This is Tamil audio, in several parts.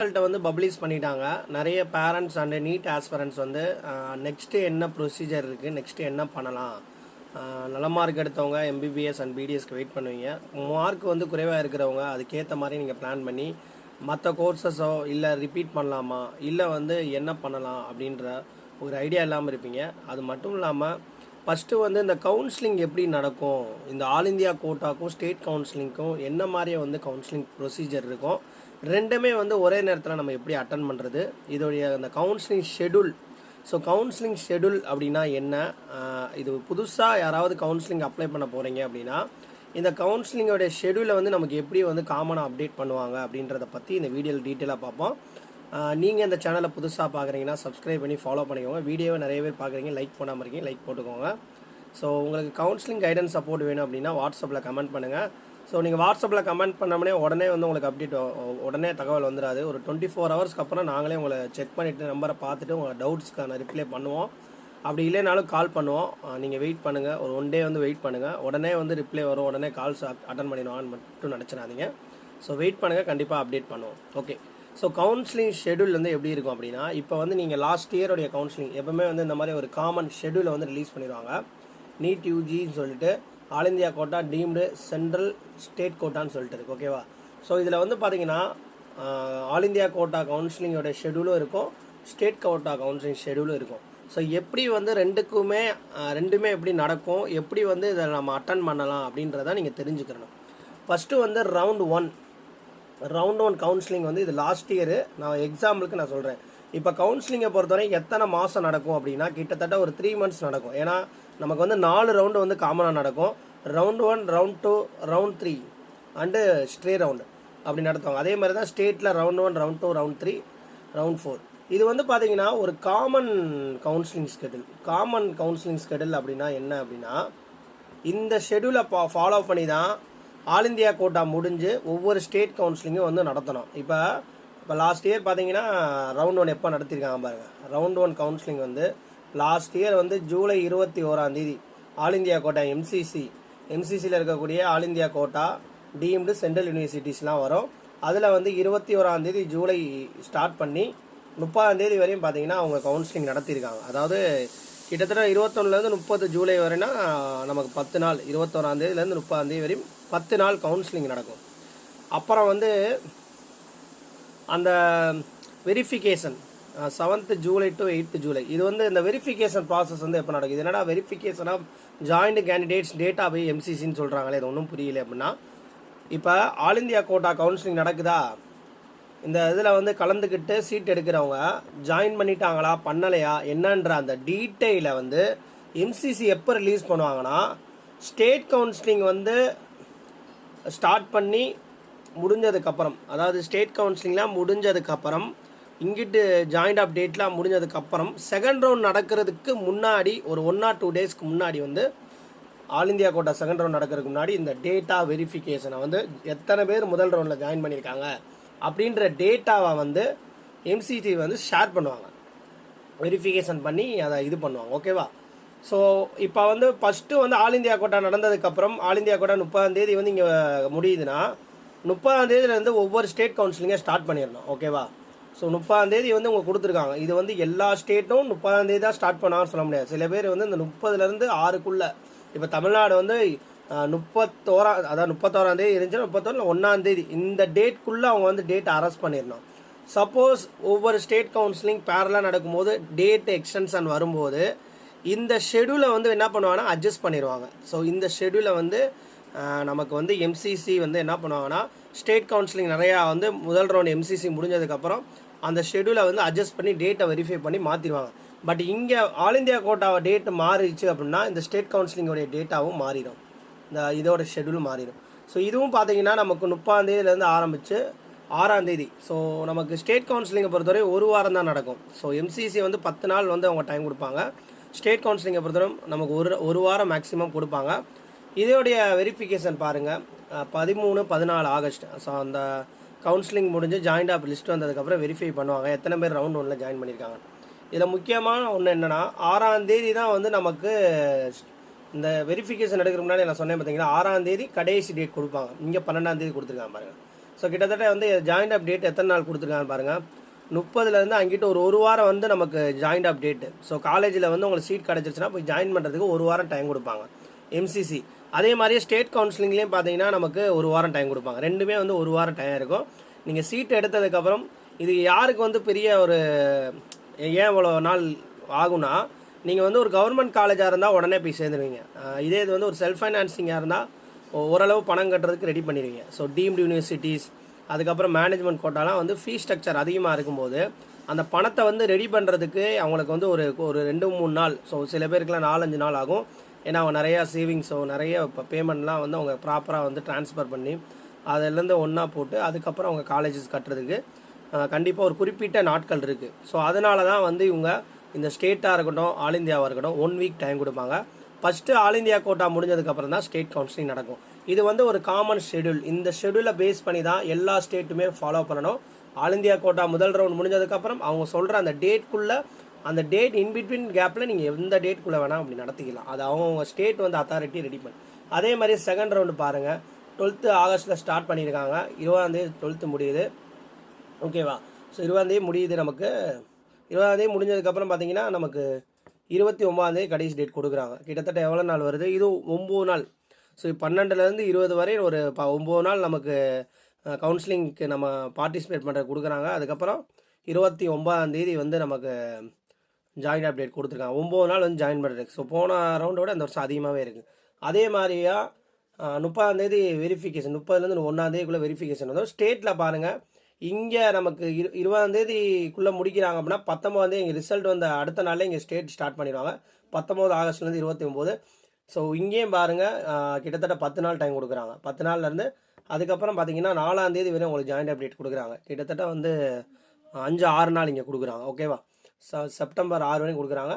ரிசல்ட்டை வந்து பப்ளிஷ் பண்ணிட்டாங்க. நிறைய பேரண்ட்ஸ் அண்ட் நீட் ஆஸ்பிரண்ட்ஸ் வந்து நெக்ஸ்ட்டு என்ன ப்ரொசீஜர் இருக்குது, நெக்ஸ்ட்டு என்ன பண்ணலாம், நல்ல மார்க் எடுத்தவங்க எம்பிபிஎஸ் அண்ட் பிடிஎஸ்க்கு வெயிட் பண்ணுவீங்க. மார்க் வந்து குறைவாக இருக்கிறவங்க அதுக்கேற்ற மாதிரி நீங்கள் பிளான் பண்ணி மற்ற கோர்சஸோ இல்லை ரிப்பீட் பண்ணலாமா, இல்லை வந்து என்ன பண்ணலாம் அப்படின்ற ஒரு ஐடியா இல்லாமல் இருப்பீங்க. அது மட்டும் இல்லாமல் ஃபஸ்ட்டு வந்து இந்த கவுன்சிலிங் எப்படி நடக்கும், இந்த ஆல் இந்தியா கோட்டாக்கும் ஸ்டேட் கவுன்சிலிங்க்கும் என்ன மாதிரியே வந்து கவுன்சிலிங் ப்ரொசீஜர் இருக்கும், ரெண்டுமே வந்து ஒரே நேரத்தில் நம்ம எப்படி அட்டன் பண்ணுறது, இதோடைய அந்த counselling schedule. So counselling schedule அப்படின்னா என்ன, இது புதுசாக யாராவது கவுன்சிலிங் அப்ளை பண்ண போகிறீங்க அப்படின்னா இந்த கவுன்சிலிங்கோடைய ஷெடியூலை வந்து நமக்கு எப்படி வந்து காமனாக அப்டேட் பண்ணுவாங்க அப்படின்றத பற்றி இந்த வீடியோவில் டீட்டெயிலாக பார்ப்போம். நீங்கள் இந்த சேனலை புதுசாக பார்க்குறீங்கன்னா சப்ஸ்கிரைப் பண்ணி ஃபாலோ பண்ணிக்கோங்க. வீடியோவை நிறைய பேர் பார்க்குறீங்க, லைக் பண்ணாமல் இருக்கீங்க, லைக் போட்டுக்கோங்க. ஸோ உங்களுக்கு கவுன்சிலிங் கைடன்ஸ் சப்போர்ட் வேணும் அப்படின்னா வாட்ஸ்அப்பில் கமெண்ட் பண்ணுங்கள். ஸோ நீங்கள் வாட்ஸ்அப்பில் கமெண்ட் பண்ணோம்னே உடனே வந்து உங்களுக்கு அப்டேட் உடனே தகவல் வந்துடாது. ஒரு 24 ஹவர்ஸ்க்கு அப்புறம் நாங்களே உங்களை செக் பண்ணிவிட்டு நம்பரை பார்த்துட்டு உங்கள் டவுட்ஸ்க்கான ரிப்ளை பண்ணுவோம். அப்படி இல்லைனாலும் கால் பண்ணுவோம். நீங்கள் வெயிட் பண்ணுங்கள், ஒரு 1 டே வந்து வெயிட் பண்ணுங்கள். உடனே வந்து ரிப்ளை வரும், உடனே கால்ஸ் அட்டன் பண்ணிடுவான்னு மட்டும் நினச்சிடாதீங்க. ஸோ வெயிட் பண்ணுங்கள், கண்டிப்பாக அப்டேட் பண்ணுவோம். ஓகே. ஸோ கவுன்சிலிங் ஷெடியூல் வந்து எப்படி இருக்கும் அப்படின்னா, இப்போ வந்து நீங்கள் லாஸ்ட் இயருடைய கவுன்சிலிங் எப்போவுமே வந்து இந்த மாதிரி ஒரு காமன் ஷெடியூலை வந்து ரிலீஸ் பண்ணிடுவாங்க. நீட் யூஜின்னு சொல்லிட்டு all India quota, deemed, central, state கோட்டான்னு சொல்லிட்டு இருக்குது. ஓகேவா? ஸோ இதில் வந்து பார்த்தீங்கன்னா ஆல் இந்தியா கோட்டா கவுன்சிலிங்கோட ஷெடியூலும் இருக்கும், ஸ்டேட் கோட்டா கவுன்சிலிங் ஷெடியூலும் இருக்கும். ஸோ எப்படி வந்து ரெண்டுமே எப்படி நடக்கும், எப்படி வந்து இதை நம்ம அட்டன் பண்ணலாம் அப்படின்றத நீங்கள் தெரிஞ்சுக்கிறணும். ஃபஸ்ட்டு வந்து ரவுண்ட் ஒன் கவுன்சிலிங் வந்து இது லாஸ்ட் இயரு. நான் எக்ஸாம்பிளுக்கு நான் சொல்கிறேன். இப்போ கவுன்சிலிங்கை பொறுத்தவரை எத்தனை மாதம் நடக்கும் அப்படின்னா கிட்டத்தட்ட ஒரு 3 months நடக்கும். ஏன்னா நமக்கு வந்து 4 ரவுண்டு வந்து காமனாக நடக்கும். Round 1, round 2, round 3 and stray round அப்படி நடத்துவாங்க. அதே மாதிரி தான் ஸ்டேட்டில் ரவுண்ட் 1, ரவுண்ட் 2, ரவுண்ட் 3, ரவுண்ட் 4. இது வந்து பார்த்தீங்கன்னா ஒரு காமன் கவுன்சிலிங் ஸ்கெடியூல் அப்படின்னா என்ன அப்படின்னா, இந்த ஷெடியூலை ஃபாலோ பண்ணி தான் ஆல் இந்தியா கோட்டா முடிஞ்சு ஒவ்வொரு ஸ்டேட் கவுன்சிலிங்கும் வந்து நடத்தணும். இப்போ லாஸ்ட் இயர் பார்த்தீங்கன்னா ரவுண்ட் 1 எப்போ நடத்தியிருக்காங்க பாருங்கள். ரவுண்ட் 1 கவுன்சிலிங் வந்து லாஸ்ட் இயர் வந்து ஜூலை 21 ஆல் இந்தியா கோட்டா எம்சிசியில் இருக்கக்கூடிய all India quota, deemed, central யூனிவர்சிட்டிஸ்லாம் வரும். அதில் வந்து 21 ஜூலை ஸ்டார்ட் பண்ணி 30 வரையும் பார்த்தீங்கன்னா அவங்க கவுன்சிலிங் நடத்தியிருக்காங்க. அதாவது கிட்டத்தட்ட 21 30 ஜூலை வரைனா நமக்கு 10 நாள், 21 30 வரையும் 10 நாள் கவுன்சிலிங் நடக்கும். அப்புறம் வந்து அந்த verification 7th July to 8th July, இது வந்து இந்த வெரிஃபிகேஷன் ப்ராசஸ் வந்து எப்போ நடக்கும், இது என்னடா verification of joint candidates data by எம்சிசின்னு சொல்கிறாங்களே, இது ஒன்றும் புரியல அப்படின்னா, இப்போ ஆல் இந்தியா கோட்டா கவுன்சிலிங் நடக்குதா, இந்த இதில் வந்து கலந்துக்கிட்டு சீட் எடுக்கிறவங்க ஜாயின் பண்ணிட்டாங்களா பண்ணலையா என்னன்ற அந்த டீட்டெயிலை வந்து எம்சிசி எப்போ ரிலீஸ் பண்ணுவாங்கன்னா, ஸ்டேட் கவுன்சிலிங் வந்து ஸ்டார்ட் பண்ணி முடிஞ்சதுக்கப்புறம், அதாவது ஸ்டேட் கவுன்சிலிங்லாம் முடிஞ்சதுக்கப்புறம், இங்கிட்டு ஜாயிண்ட் ஆஃப் டேட்லாம் முடிஞ்சதுக்கப்புறம், செகண்ட் ரவுண்ட் நடக்கிறதுக்கு முன்னாடி ஒரு 1 or 2 days முன்னாடி வந்து all India quota second round நடக்கிறதுக்கு முன்னாடி இந்த டேட்டா வெரிஃபிகேஷனை வந்து எத்தனை பேர் முதல் ரவுண்டில் ஜாயின் பண்ணியிருக்காங்க அப்படின்ற டேட்டாவை வந்து எம்சிசி வந்து ஷேர் பண்ணுவாங்க, வெரிஃபிகேஷன் பண்ணி அதை இது பண்ணுவாங்க. ஓகேவா? ஸோ இப்போ வந்து ஃபஸ்ட்டு வந்து ஆல் இந்தியா கோட்டா நடந்ததுக்கப்புறம், ஆல் இந்தியா கோட்டா 30 வந்து இங்கே முடியுதுன்னா 30 ஒவ்வொரு ஸ்டேட் கவுன்சிலிங்கை ஸ்டார்ட் பண்ணிடணும். ஓகேவா? ஸோ 30 வந்து உங்களுக்கு கொடுத்துருக்காங்க. இது வந்து எல்லா ஸ்டேட்டும் 30 தான் ஸ்டார்ட் பண்ணாங்கன்னு சொல்ல முடியாது. சில பேர் வந்து இந்த 30 6 இப்போ தமிழ்நாடு வந்து 31 அதாவது 31 இருந்துச்சுன்னா 31 இந்த டேட்குள்ளே அவங்க வந்து டேட்டை அரெஸ்ட் பண்ணிடணும். சப்போஸ் ஒவ்வொரு ஸ்டேட் கவுன்சிலிங் பேரலாக நடக்கும்போது டேட் எக்ஸ்டென்ஷன் வரும்போது இந்த ஷெடியூலை வந்து என்ன பண்ணுவாங்கன்னா அட்ஜஸ்ட் பண்ணிடுவாங்க. ஸோ இந்த ஷெடியூலை வந்து நமக்கு வந்து எம்சிசி வந்து என்ன பண்ணுவாங்கன்னா, ஸ்டேட் கவுன்சிலிங் நிறையா வந்து முதல் ரவுண்ட் எம்சிசி முடிஞ்சதுக்கப்புறம் அந்த ஷெடியூலை வந்து அட்ஜஸ்ட் பண்ணி டேட்டை வெரிஃபை பண்ணி மாற்றிடுவாங்க. பட் இங்கே ஆல் இந்தியா கோட்டாவை டேட்டு மாறிடுச்சு அப்படின்னா இந்த ஸ்டேட் கவுன்சிலிங்கோடைய டேட்டாவும் மாறிடும், இதோட ஷெடியூல் மாறிடும். ஸோ இதுவும் பார்த்தீங்கன்னா நமக்கு 30 ஆரம்பித்து 6 ஸோ நமக்கு ஸ்டேட் கவுன்சிலிங்கை பொறுத்தவரை ஒரு வாரம் தான் நடக்கும். ஸோ எம்சிசி வந்து 10 நாள் வந்து அவங்க டைம் கொடுப்பாங்க. ஸ்டேட் கவுன்சிலிங்கை பொறுத்தவரை நமக்கு ஒரு வாரம் மேக்ஸிமம் கொடுப்பாங்க. இதோடைய வெரிஃபிகேஷன் பாருங்கள், 13 14 ஆகஸ்ட். ஸோ அந்த கவுன்சிலிங் முடிஞ்சு ஜாயிண்ட் ஆஃப் லிஸ்ட் வந்ததுக்கப்புறம் வெரிஃபை பண்ணுவாங்க எத்தனை பேர் ரவுண்ட் 1 ஜாயின் பண்ணியிருக்காங்க. இதில் முக்கியமான ஒன்று என்னென்னா 6 தான் வந்து நமக்கு இந்த வெரிஃபிகேஷன் எடுக்கிற முன்னாடி நான் சொன்னேன் பார்த்தீங்கன்னா 6 கடைசி டேட் கொடுப்பாங்க. இங்கே 12 கொடுத்துருக்காங்க பாருங்கள். ஸோ கிட்டத்தட்ட வந்து ஜாயிண்ட் அப்டேட் எத்தனை நாள் கொடுத்துருக்காங்க பாருங்கள். 30லேருந்து அங்கிட்ட ஒரு வாரம் வந்து நமக்கு ஜாயிண்ட் அப்டேட்டு. ஸோ காலேஜில் வந்து உங்களுக்கு சீட் கிடச்சிருச்சுன்னா போய் ஜாயின் பண்ணுறதுக்கு ஒரு வாரம் டைம் கொடுப்பாங்க எம்சிசி. அதே மாதிரியே ஸ்டேட் கவுன்சிலிங்லேயும் பார்த்தீங்கன்னா நமக்கு ஒரு வாரம் டைம் கொடுப்பாங்க. ரெண்டுமே வந்து ஒரு வாரம் டைம் இருக்கும். நீங்கள் சீட் எடுத்ததுக்கப்புறம் இது யாருக்கு வந்து பெரிய ஒரு ஏன் இவ்வளோ நாள் ஆகும்னா, நீங்கள் வந்து ஒரு கவர்மெண்ட் காலேஜாக இருந்தால் உடனே போய் சேர்ந்துருவீங்க. இதே இது வந்து ஒரு செல்ஃப் ஃபைனான்சிங்காக இருந்தால் ஓரளவு பணம் கட்டுறதுக்கு ரெடி பண்ணிடுவீங்க. ஸோ டீம்டு யூனிவர்சிட்டிஸ், அதுக்கப்புறம் மேனேஜ்மெண்ட் கோட்டாலாம் வந்து ஃபீஸ் ஸ்ட்ரக்சர் அதிகமாக இருக்கும்போது அந்த பணத்தை வந்து ரெடி பண்ணுறதுக்கு அவங்களுக்கு வந்து ஒரு 2-3 நாள், ஸோ சில பேருக்குலாம் 4-5 நாள் ஆகும். ஏன்னா அவங்க நிறையா சேவிங்ஸோ நிறைய இப்போ பேமெண்ட்லாம் வந்து அவங்க ப்ராப்பராக வந்து ட்ரான்ஸ்ஃபர் பண்ணி அதிலேருந்து ஒன்றா போட்டு அதுக்கப்புறம் அவங்க காலேஜஸ் கட்டுறதுக்கு கண்டிப்பாக ஒரு குறிப்பிட்ட நாட்கள் இருக்குது. ஸோ அதனால தான் வந்து இவங்க இந்த ஸ்டேட்டாக இருக்கட்டும் ஆல் இந்தியாவாக இருக்கட்டும் 1 வீக் டைம் கொடுப்பாங்க. ஃபஸ்ட்டு ஆல் இந்தியா கோட்டா முடிஞ்சதுக்கப்புறம் தான் ஸ்டேட் கவுன்சிலிங் நடக்கும். இது வந்து ஒரு காமன் ஷெடியூல். இந்த ஷெடியூலை பேஸ் பண்ணி தான் எல்லா ஸ்டேட்டுமே ஃபாலோ பண்ணணும். ஆல் இந்தியா கோட்டா முதல் ரவுண்ட் முடிஞ்சதுக்கப்புறம் அவங்க சொல்கிற அந்த டேட்குள்ளே, அந்த டேட் இன்பிட்வீன் கேப்பில் நீங்கள் எந்த டேட்குள்ளே வேணால் அப்படி நடத்திக்கலாம். அது அவங்கவுங்க ஸ்டேட் வந்து அத்தாரிட்டி ரெடி பண்ணி. அதே மாதிரி செகண்ட் ரவுண்டு பாருங்கள், 12th ஆகஸ்ட்டில் ஸ்டார்ட் பண்ணியிருக்காங்க. 20ஆந்தேதி 12th முடியுது. ஓகேவா? ஸோ 20ஆந்தேதி முடியுது. நமக்கு 20ஆந்தேதி முடிஞ்சதுக்கப்புறம் பார்த்தீங்கன்னா நமக்கு 29ஆந்தேதி கடைசி டேட் கொடுக்குறாங்க. கிட்டத்தட்ட எவ்வளோ நாள் வருது? இது 9 நாள். ஸோ 12லேருந்து 20 வரை ஒரு 9 நாள் நமக்கு கவுன்சிலிங்க்கு நம்ம பார்ட்டிசிபேட் பண்ணுற கொடுக்குறாங்க. அதுக்கப்புறம் 29ஆந்தேதி வந்து நமக்கு ஜாயின் அப்டேட் கொடுத்துருக்காங்க. 9 நாள் வந்து ஜாயின் பண்ணுறதுக்கு. ஸோ போன ரவுண்டோட இந்த வருஷம் அதிகமாகவே இருக்குது. அதே மாதிரியா 30ஆந்தேதி வெரிஃபிகேஷன், 30லேருந்து 1ஆந்தேதிக்குள்ளே வெரிஃபிகேஷன் வரும். ஸ்டேட்டில் பாருங்கள், இங்கே நமக்கு 20ஆந்தேதிக்குள்ளே முடிக்கிறாங்க அப்படின்னா 19ஆந்தேதி இங்கே ரிசல்ட் வந்து அடுத்த நாளில் இங்கே ஸ்டேட் ஸ்டார்ட் பண்ணிடுவாங்க. 19 ஆகஸ்ட்லேருந்து 29. ஸோ இங்கேயும் பாருங்கள் கிட்டத்தட்ட 10 நாள் டைம் கொடுக்குறாங்க. 10 நாள்லேருந்து அதுக்கப்புறம் பார்த்தீங்கன்னா 4ஆந்தேதி வரை உங்களுக்கு ஜாயிண்ட் அப்டேட் கொடுக்குறாங்க. கிட்டத்தட்ட வந்து 5-6 நாள் இங்கே கொடுக்குறாங்க. ஓகேவா? செப்டம்பர் 6 வரையும் கொடுக்குறாங்க.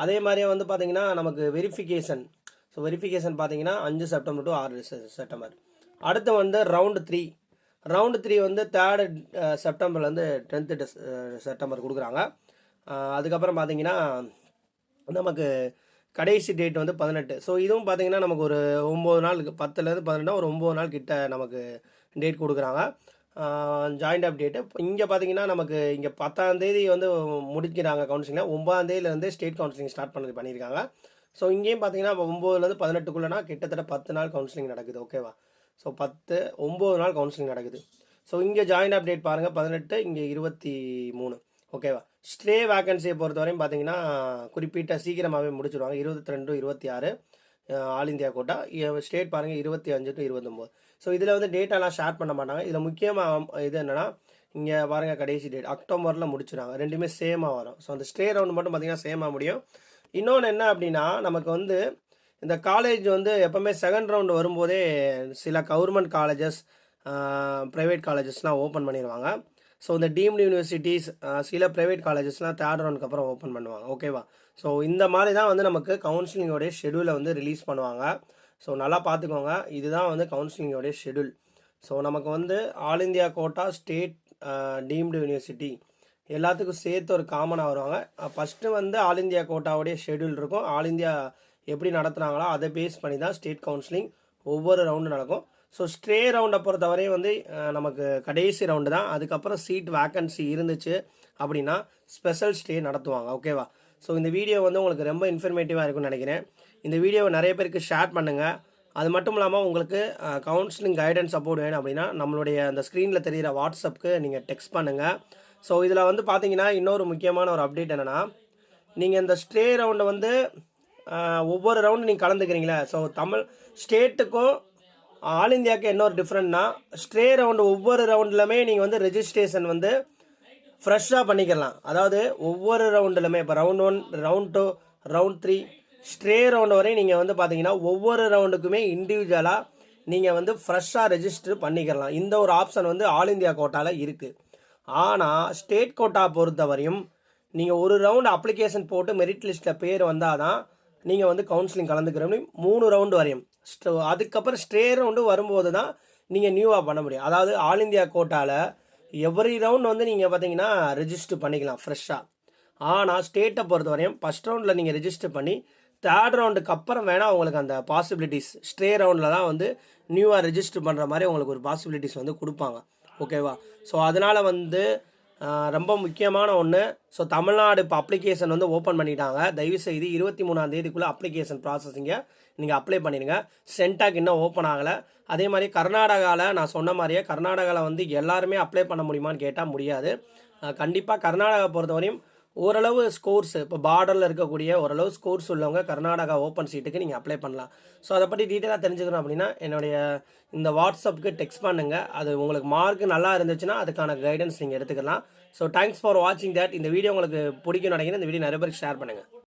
அதே மாதிரியே வந்து பார்த்தீங்கன்னா நமக்கு வெரிஃபிகேஷன். ஸோ வெரிஃபிகேஷன் பார்த்தீங்கன்னா 5 செப்டம்பர் டு 6 செப்டம்பர். அடுத்து வந்து ரவுண்டு 3 வந்து 3 செப்டம்பர்லேருந்து 10 செப்டம்பர் கொடுக்குறாங்க. அதுக்கப்புறம் பார்த்தீங்கன்னா நமக்கு கடைசி டேட் வந்து 18. ஸோ இதுவும் பார்த்தீங்கன்னா நமக்கு ஒரு 9 நாள், 10லேருந்து 18 ஒரு 9 நாள் கிட்ட நமக்கு டேட் கொடுக்குறாங்க. ஜாயிண்ட் அப்டேட்டு இங்கே பார்த்தீங்கன்னா நமக்கு இங்கே 10ஆந்தேதி வந்து முடிக்கிறாங்க கவுன்சிலிங்கில். 9ஆந்தேதியிலேருந்து ஸ்டேட் கவுன்சிலிங் ஸ்டார்ட் பண்ணியிருக்காங்க. ஸோ இங்கேயும் பார்த்தீங்கன்னா 9லேருந்து 18க்குள்ளேனா கிட்டத்தட்ட 10 நாள் கவுன்சிலிங் நடக்குது. ஓகேவா? ஸோ 9 நாள் கவுன்சிலிங் நடக்குது. ஸோ இங்கே ஜாயிண்ட் அப்டேட் பாருங்கள் 18, இங்கே 23. ஓகேவா? ஸ்டே வேக்கன்சியை பொறுத்தவரையும் பார்த்தீங்கன்னா குறிப்பிட்ட சீக்கிரமாகவே முடிச்சுடுவாங்க. 22 to 26 all India quota. State பாருங்கள் 25 to 29. ஸோ இதில் வந்து டேட்டாலாம் ஷேர் பண்ண மாட்டாங்க. இதில் முக்கியமாக இது என்னென்னா, இங்கே பாருங்கள் கடைசி டேட் அக்டோபரில் முடிச்சுடுறாங்க. ரெண்டுமே சேமாக வரும். ஸோ அந்த ஸ்டே ரவுண்டு மட்டும் பார்த்திங்கன்னா சேமாக முடியும். இன்னொன்று என்ன அப்படின்னா, நமக்கு வந்து இந்த காலேஜ் வந்து எப்போவுமே செகண்ட் ரவுண்டு வரும்போதே சில கவர்மெண்ட் காலேஜஸ், ப்ரைவேட் காலேஜஸ்லாம் ஓப்பன் பண்ணிடுவாங்க. ஸோ இந்த டீம்டு யூனிவர்சிட்டிஸ், சில ப்ரைவேட் காலேஜஸ்லாம் 3rd ரவுண்டுக்கு அப்புறம் ஓப்பன் பண்ணுவாங்க. ஓகேவா? ஸோ இந்த மாதிரி தான் வந்து நமக்கு கவுன்சிலிங்கோடைய ஷெடியூலை வந்து ரிலீஸ் பண்ணுவாங்க. ஸோ நல்லா பார்த்துக்கோங்க, இதுதான் வந்து கவுன்சிலிங்கோடைய ஷெடியூல். ஸோ நமக்கு வந்து all India quota, state, deemed university எல்லாத்துக்கும் சேர்த்து ஒரு காமனாக வருவாங்க. ஃபஸ்ட்டு வந்து ஆல் இந்தியா கோட்டாவுடைய ஷெடியூல் இருக்கும். ஆல் இந்தியா எப்படி நடத்துகிறாங்களோ அதை பேஸ் பண்ணி தான் ஸ்டேட் கவுன்சிலிங் ஒவ்வொரு ரவுண்டு நடக்கும். ஸோ ஸ்டே ரவுண்டை பொறுத்தவரையும் வந்து நமக்கு கடைசி ரவுண்டு தான். அதுக்கப்புறம் சீட் வேக்கன்சி இருந்துச்சு அப்படின்னா ஸ்பெஷல் ஸ்டே நடத்துவாங்க. ஓகேவா? ஸோ இந்த வீடியோ வந்து உங்களுக்கு ரொம்ப இன்ஃபர்மேட்டிவாக இருக்கும்னு நினைக்கிறேன். இந்த வீடியோவை நிறைய பேருக்கு ஷேர் பண்ணுங்கள். அது மட்டும் இல்லாமல் உங்களுக்கு கவுன்சிலிங் கைடன்ஸ் சப்போர்ட் வேணும் அப்படின்னா நம்மளுடைய அந்த ஸ்க்ரீனில் தெரிகிற வாட்ஸ்அப்புக்கு நீங்கள் டெக்ஸ்ட் பண்ணுங்கள். ஸோ இதில் வந்து பார்த்தீங்கன்னா இன்னொரு முக்கியமான ஒரு அப்டேட் என்னென்னா, நீங்கள் இந்த ஸ்டே ரவுண்டை வந்து ஒவ்வொரு ரவுண்டு நீங்கள் கலந்துக்கிறீங்களே, ஸோ தமிழ் ஸ்டேட்டுக்கும் ஆல் இந்தியாவுக்கு என்ன ஒரு டிஃப்ரெண்ட்னா, ஸ்டே ரவுண்டு ஒவ்வொரு ரவுண்ட்லுமே நீங்கள் வந்து ரெஜிஸ்ட்ரேஷன் வந்து ஃப்ரெஷ்ஷாக பண்ணிக்கலாம். அதாவது ஒவ்வொரு ரவுண்டுலுமே இப்போ round 1, round 2, round 3, stay round வரையும் நீங்கள் வந்து பார்த்தீங்கன்னா ஒவ்வொரு ரவுண்டுக்குமே இண்டிவிஜுவலாக நீங்கள் வந்து ஃப்ரெஷ்ஷாக ரெஜிஸ்டர் பண்ணிக்கலாம். இந்த ஒரு ஆப்ஷன் வந்து ஆல் இந்தியா கோட்டாவில் இருக்குது. ஆனால் ஸ்டேட் கோட்டா பொறுத்தவரையும் நீங்கள் ஒரு ரவுண்டு அப்ளிகேஷன் போட்டு மெரிட் லிஸ்ட்டில் பேர் வந்தால் தான் நீங்கள் வந்து கவுன்சிலிங் கலந்துக்கிறோம். 3 ரவுண்டு வரையும். அதுக்கப்புறம் ஸ்டே ரவுண்டு வரும்போது தான் நீங்கள் நியூவாக பண்ண முடியும். அதாவது ஆல் இந்தியா கோட்டாவில் எவ்ரி ரவுண்ட் வந்து நீங்கள் பார்த்தீங்கன்னா ரெஜிஸ்டர் பண்ணிக்கலாம் ஃப்ரெஷ்ஷாக. ஆனால் ஸ்டேட்டை பொறுத்த வரையும் ஃபஸ்ட் ரவுண்டில் நீங்கள் ரெஜிஸ்டர் பண்ணி 3rd ரவுண்டுக்கு அப்புறம் வேணால் உங்களுக்கு அந்த பாசிபிலிட்டிஸ் ஸ்டே ரவுண்டில் தான் வந்து நியூவாக ரெஜிஸ்டர் பண்ணுற மாதிரி உங்களுக்கு ஒரு பாசிபிலிட்டிஸ் வந்து கொடுப்பாங்க. ஓகேவா? ஸோ அதனால் வந்து ரொம்ப முக்கியமான ஒன்று. ஸோ தமிழ்நாடு இப்போ அப்ளிகேஷன் வந்து ஓப்பன் பண்ணிட்டாங்க. தயவுசெய்து 23ஆம் தேதிக்குள்ளே அப்ளிகேஷன் ப்ராசஸிங்கை நீங்கள் அப்ளை பண்ணிடுங்க. சென்டாக் இன்னும் ஓப்பன் ஆகலை. அதே மாதிரி கர்நாடகாவில் நான் சொன்ன மாதிரியே கர்நாடகாவில் வந்து எல்லாருமே அப்ளை பண்ண முடியுமான்னு கேட்டால் முடியாது. கண்டிப்பாக கர்நாடகா பொறுத்தவரையும் ஓரளவு ஸ்கோர்ஸ் இப்போ பார்டரில் இருக்கக்கூடிய ஓரளவு ஸ்கோர்ஸ் உள்ளவங்க கர்நாடகா ஓப்பன் சீட்டுக்கு நீங்கள் அப்ளை பண்ணலாம். ஸோ அதை பற்றி டீட்டெயிலாக தெரிஞ்சுக்கணும் அப்படின்னா என்னுடைய இந்த வாட்ஸ்அப்புக்கு டெக்ஸ்ட் பண்ணுங்கள். அது உங்களுக்கு மார்க் நல்லா இருந்துச்சுன்னா அதுக்கான கைடன்ஸ் நீங்கள் எடுத்துக்கலாம். ஸோ தேங்க்ஸ் ஃபார் வாட்சிங் தட். இந்த வீடியோ உங்களுக்கு பிடிக்கும்னு நினைக்கிறேன். இந்த வீடியோ நிறைய பேருக்கு ஷேர் பண்ணுங்கள்.